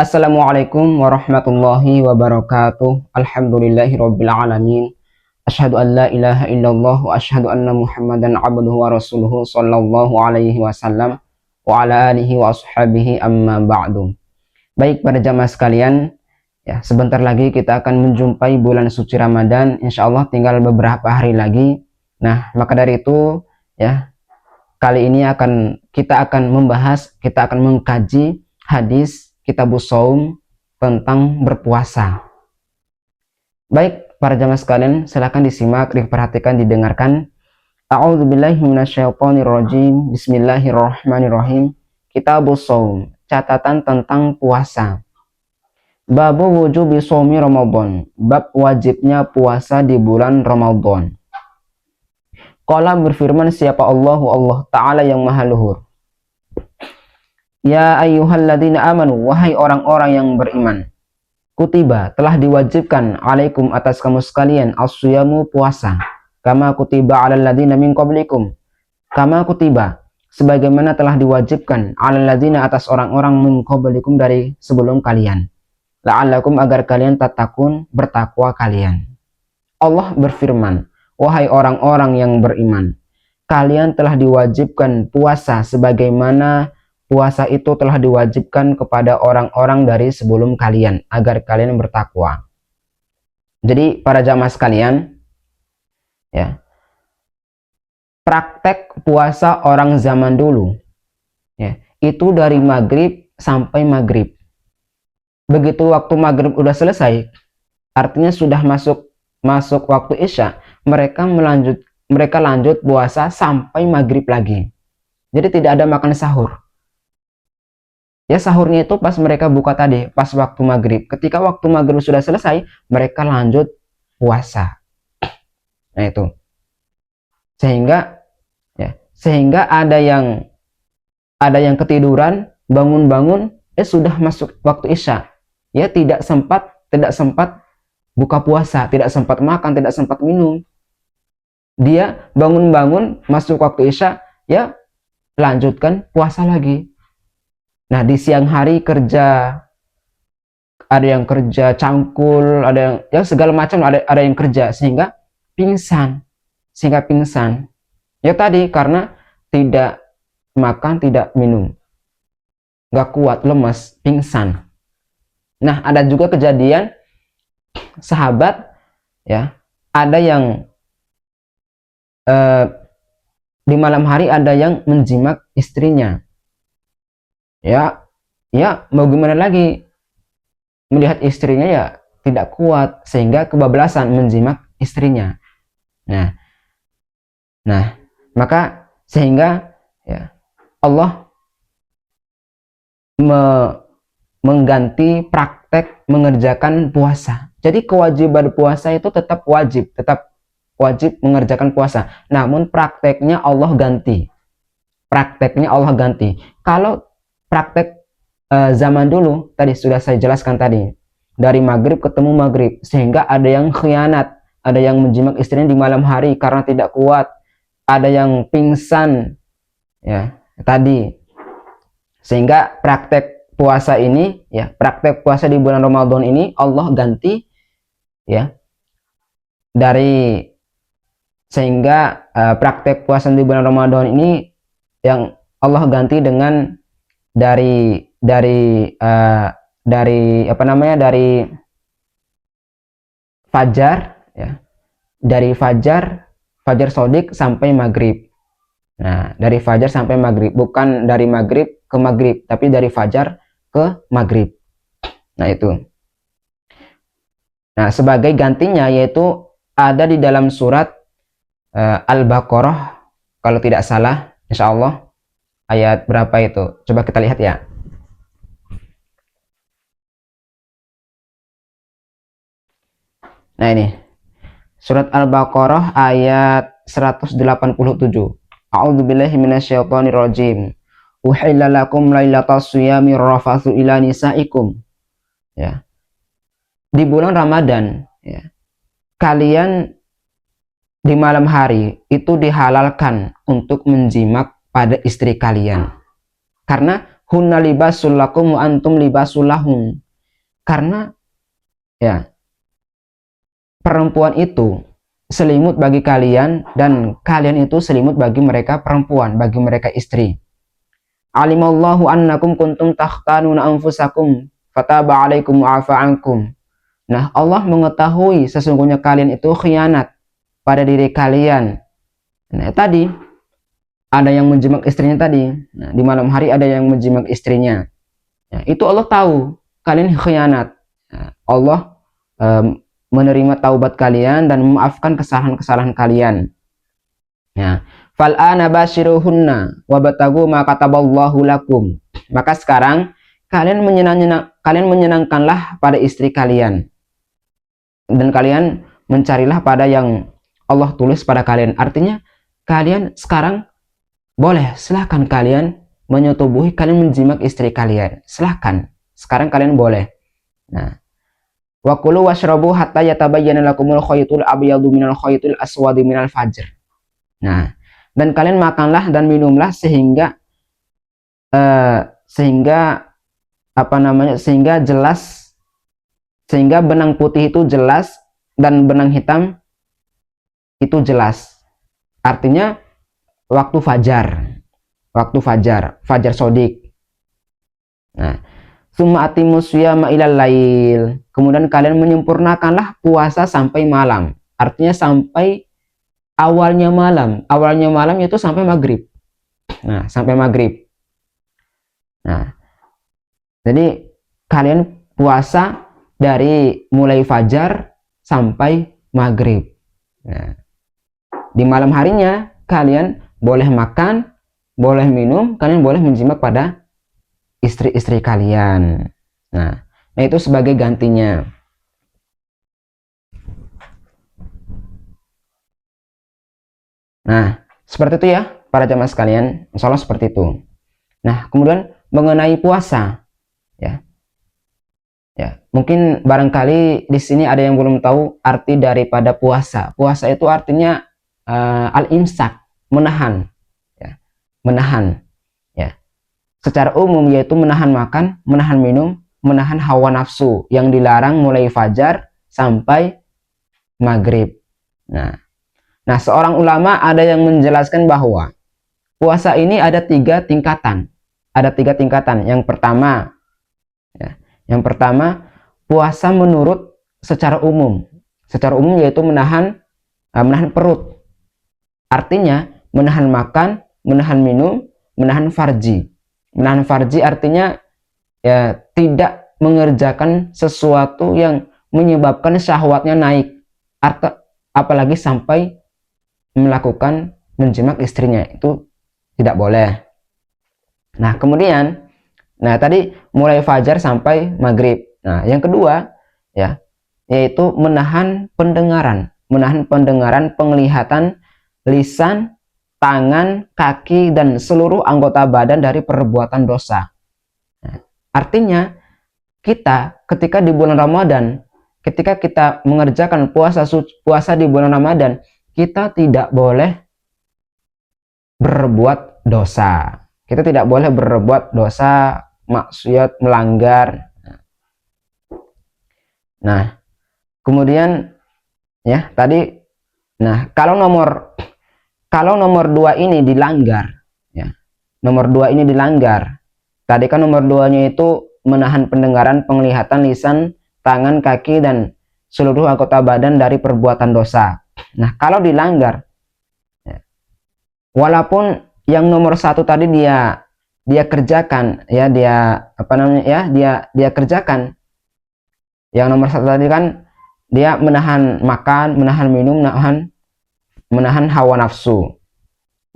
Assalamualaikum warahmatullahi wabarakatuh. Alhamdulillahirabbil alamin. Asyhadu an la ilaha illallah wa asyhadu anna Muhammadan abduhu wa rasuluhu sallallahu alaihi wasallam wa ala alihi wa ashabihi amma ba'du. Baik para jamaah sekalian, ya sebentar lagi kita akan menjumpai bulan suci Ramadan. Insyaallah tinggal beberapa hari lagi. Nah, maka dari itu ya kali ini kita akan mengkaji hadis Kitabus Shaum tentang berpuasa. Baik, para jamaah sekalian, silakan disimak, diperhatikan, didengarkan. A'udzubillahi minasyaitonirrajim. Bismillahirrahmanirrahim. Kitabus Shaum, catatan tentang puasa. Babu wujubi shaumi Ramadan, bab wajibnya puasa di bulan Ramadan. Qala berfirman siapa Allah Ta'ala yang maha luhur. Ya ayyuhalladzina amanu, wahai orang-orang yang beriman. Kutiba, telah diwajibkan alaikum atas kamu sekalian as-siyamu puasa. Kama kutiba alal ladzina min qablikum. Kama kutiba, sebagaimana telah diwajibkan alal ladzina atas orang-orang min qablikum dari sebelum kalian. La'allakum agar kalian tatakun, bertakwa kalian. Allah berfirman, wahai orang-orang yang beriman, kalian telah diwajibkan puasa sebagaimana puasa itu telah diwajibkan kepada orang-orang dari sebelum kalian agar kalian bertakwa. Jadi para jamaah sekalian, ya, praktek puasa orang zaman dulu, ya, itu dari maghrib sampai maghrib. Begitu waktu maghrib udah selesai, artinya sudah masuk waktu isya, mereka lanjut puasa sampai maghrib lagi. Jadi tidak ada makan sahur. Ya, sahurnya itu pas mereka buka tadi, pas waktu maghrib. Ketika waktu maghrib sudah selesai, mereka lanjut puasa. Nah itu. Sehingga ada yang ketiduran, bangun-bangun, sudah masuk waktu isya. Ya, tidak sempat buka puasa, tidak sempat makan, tidak sempat minum. Dia bangun-bangun, masuk waktu isya, ya lanjutkan puasa lagi. Nah, di siang hari kerja, ada yang kerja cangkul, ada yang segala macam, ada yang kerja sehingga pingsan. Ya tadi karena tidak makan, tidak minum. Gak kuat, lemas, pingsan. Nah, ada juga kejadian sahabat, ya, ada yang di malam hari ada yang menjimak istrinya. Ya, mau gimana lagi, melihat istrinya ya tidak kuat sehingga kebablasan menjimak istrinya. Nah, maka sehingga ya Allah mengganti praktek mengerjakan puasa. Jadi kewajiban puasa itu tetap wajib mengerjakan puasa. Namun prakteknya Allah ganti. Kalau praktek zaman dulu tadi sudah saya jelaskan tadi, dari maghrib ketemu maghrib, sehingga ada yang khianat, ada yang menjimak istrinya di malam hari karena tidak kuat, ada yang pingsan, ya tadi, sehingga praktek puasa ini, ya praktek puasa di bulan Ramadan ini Allah ganti, ya sehingga praktek puasa di bulan Ramadan ini yang Allah ganti dengan dari fajar, ya, dari fajar sodik sampai maghrib. Nah, dari fajar sampai maghrib, bukan dari maghrib ke maghrib, tapi dari fajar ke maghrib. Nah itu. Nah, sebagai gantinya yaitu ada di dalam surat Al-Baqarah kalau tidak salah, insya Allah ayat berapa itu? Coba kita lihat ya. Nah ini, surat Al-Baqarah ayat 187. A'udzubillahi minasyaitonirrajim. Uhilla lakum lailatas shiyami rafatsu ila nisaikum. Ya. Di bulan Ramadan, ya, kalian di malam hari itu dihalalkan untuk menjimak pada istri kalian. Karena hunna libasul lakum wa antum libasul lahum. Karena ya, perempuan itu selimut bagi kalian dan kalian itu selimut bagi mereka perempuan, bagi mereka istri. Alimallahu annakum kuntum takhtanuna anfusakum fataba alaikum wa afa ankum. Nah, Allah mengetahui sesungguhnya kalian itu khianat pada diri kalian. Nah, tadi ada yang menjimak istrinya tadi. Nah, di malam hari ada yang menjimak istrinya. Nah, itu Allah tahu kalian khianat. Nah, Allah menerima taubat kalian dan memaafkan kesalahan-kesalahan kalian. Ya. Fal'ana basyiruhunna wabtagu ma kataballahu lakum. Maka sekarang kalian menyenangkanlah pada istri kalian. Dan kalian mencarilah pada yang Allah tulis pada kalian. Artinya kalian sekarang boleh, silahkan kalian menyetubuhi, kalian menjimak istri kalian. Silahkan. Sekarang kalian boleh. Nah, wa kulu washrabu hatta yatabayyana lakumul khaytul abyadu minal khaytil aswadi minal fajr. Nah, dan kalian makanlah dan minumlah sehingga sehingga benang putih itu jelas dan benang hitam itu jelas. Artinya waktu fajar sodik. Nah, summa atimus siyama ilal lail. Kemudian kalian menyempurnakanlah puasa sampai malam. Artinya sampai awalnya malam. Awalnya malam itu sampai maghrib. Nah, sampai maghrib. Nah, jadi kalian puasa dari mulai fajar sampai maghrib. Nah, di malam harinya kalian boleh makan, boleh minum, kalian boleh menjimak pada istri-istri kalian. Nah, itu sebagai gantinya. Nah, seperti itu ya para jamaah sekalian. Insya Allah seperti itu. Nah, kemudian mengenai puasa, ya, mungkin barangkali di sini ada yang belum tahu arti daripada puasa. Puasa itu artinya al-imsak, menahan, ya, menahan, ya. Secara umum yaitu menahan makan, menahan minum, menahan hawa nafsu yang dilarang mulai fajar sampai maghrib. Nah, seorang ulama ada yang menjelaskan bahwa puasa ini ada tiga tingkatan. Yang pertama, ya, puasa menurut secara umum yaitu menahan perut. Artinya menahan makan, menahan minum, menahan farji. Menahan farji artinya ya tidak mengerjakan sesuatu yang menyebabkan syahwatnya naik, apalagi sampai melakukan menjimak istrinya, itu tidak boleh. Nah, kemudian tadi mulai fajar sampai maghrib. Nah, yang kedua ya yaitu menahan pendengaran, penglihatan, lisan, tangan, kaki dan seluruh anggota badan dari perbuatan dosa. Nah, artinya kita ketika di bulan Ramadan, ketika kita mengerjakan puasa di bulan Ramadan, kita tidak boleh berbuat dosa. Kita tidak boleh berbuat dosa, maksiat, melanggar. Nah, kemudian ya tadi, kalau nomor 2 ini dilanggar, ya. Nomor 2 ini dilanggar. Tadi kan nomor 2-nya itu menahan pendengaran, penglihatan, lisan, tangan, kaki dan seluruh anggota badan dari perbuatan dosa. Nah, kalau dilanggar, ya, walaupun yang nomor 1 tadi dia kerjakan, ya, dia kerjakan. Yang nomor 1 tadi kan dia menahan makan, menahan minum, menahan hawa nafsu.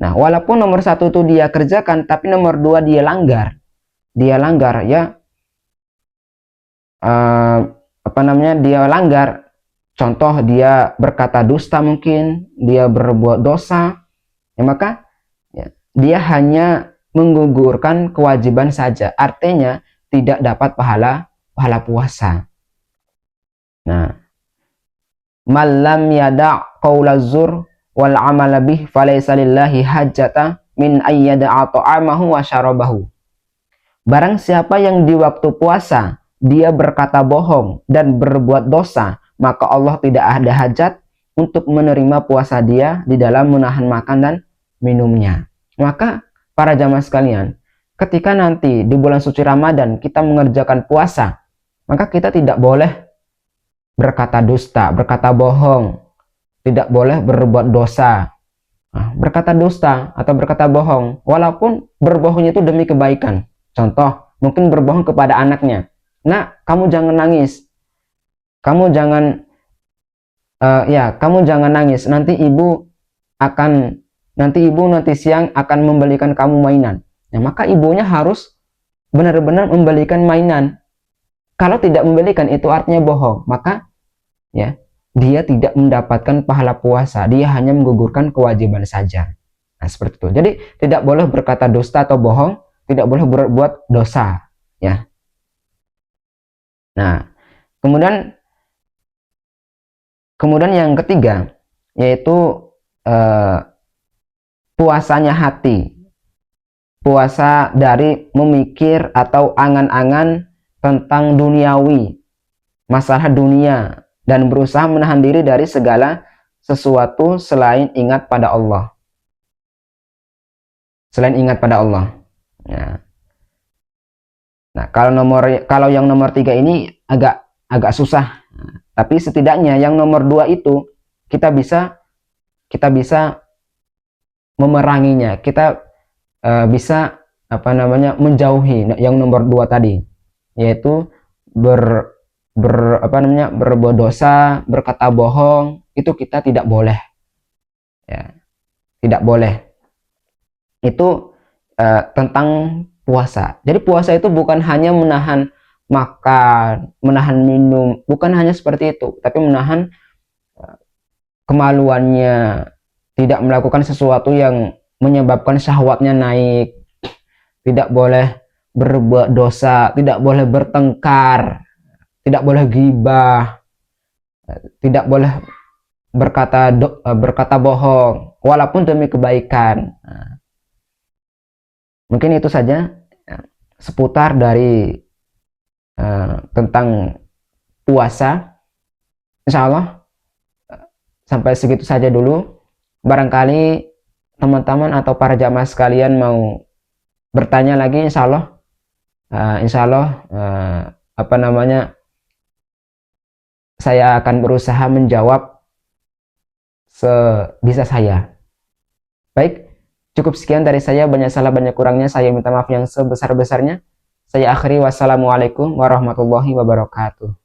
Nah, walaupun nomor 1 itu dia kerjakan, tapi nomor 2 dia langgar ya, dia langgar. Contoh, dia berkata dusta, mungkin dia berbuat dosa, ya, maka ya, dia hanya menggugurkan kewajiban saja, artinya tidak dapat pahala puasa. Nah, malam yada' qaulazur wal amala bih falaysa lillahi hajjata min ayyada'a ta'amahu wa syarabahu. Barang siapa yang di waktu puasa dia berkata bohong dan berbuat dosa, maka Allah tidak ada hajat untuk menerima puasa dia di dalam menahan makan dan minumnya. Maka para jamaah sekalian, ketika nanti di bulan suci Ramadan kita mengerjakan puasa, maka kita tidak boleh berkata dusta, berkata bohong, tidak boleh berbuat dosa. Nah, berkata dusta atau berkata bohong, walaupun berbohongnya itu demi kebaikan. Contoh, mungkin berbohong kepada anaknya. Nah, kamu jangan nangis. Kamu jangan kamu jangan nangis. Nanti ibu nanti siang akan membelikan kamu mainan. Nah, maka ibunya harus benar-benar membelikan mainan. Kalau tidak membelikan itu artinya bohong. Maka ya, dia tidak mendapatkan pahala puasa, dia hanya menggugurkan kewajiban saja. Nah, seperti itu. Jadi tidak boleh berkata dusta atau bohong, tidak boleh berbuat dosa, ya. Nah, kemudian yang ketiga yaitu puasanya hati. Puasa dari memikir atau angan-angan tentang duniawi, masalah dunia, dan berusaha menahan diri dari segala sesuatu selain ingat pada Allah. Selain ingat pada Allah. Ya. Nah, kalau yang nomor 3 ini agak susah. Nah, tapi setidaknya yang nomor 2 itu kita bisa memeranginya. Kita bisa menjauhi yang nomor 2 tadi, yaitu berbuat dosa, berkata bohong, itu kita tidak boleh, ya, tidak boleh. Itu tentang puasa. Jadi puasa itu bukan hanya menahan makan, menahan minum, bukan hanya seperti itu, tapi menahan kemaluannya, tidak melakukan sesuatu yang menyebabkan syahwatnya naik, tidak boleh berbuat dosa, tidak boleh bertengkar, tidak boleh ghibah, tidak boleh berkata bohong walaupun demi kebaikan. Nah, mungkin itu saja seputar dari tentang puasa. Insya Allah sampai segitu saja dulu. Barangkali teman-teman atau para jamaah sekalian mau bertanya lagi, insya Allah saya akan berusaha menjawab sebisa saya. Baik, cukup sekian dari saya. Banyak salah banyak kurangnya saya minta maaf yang sebesar-besarnya. Saya akhiri, wassalamualaikum warahmatullahi wabarakatuh.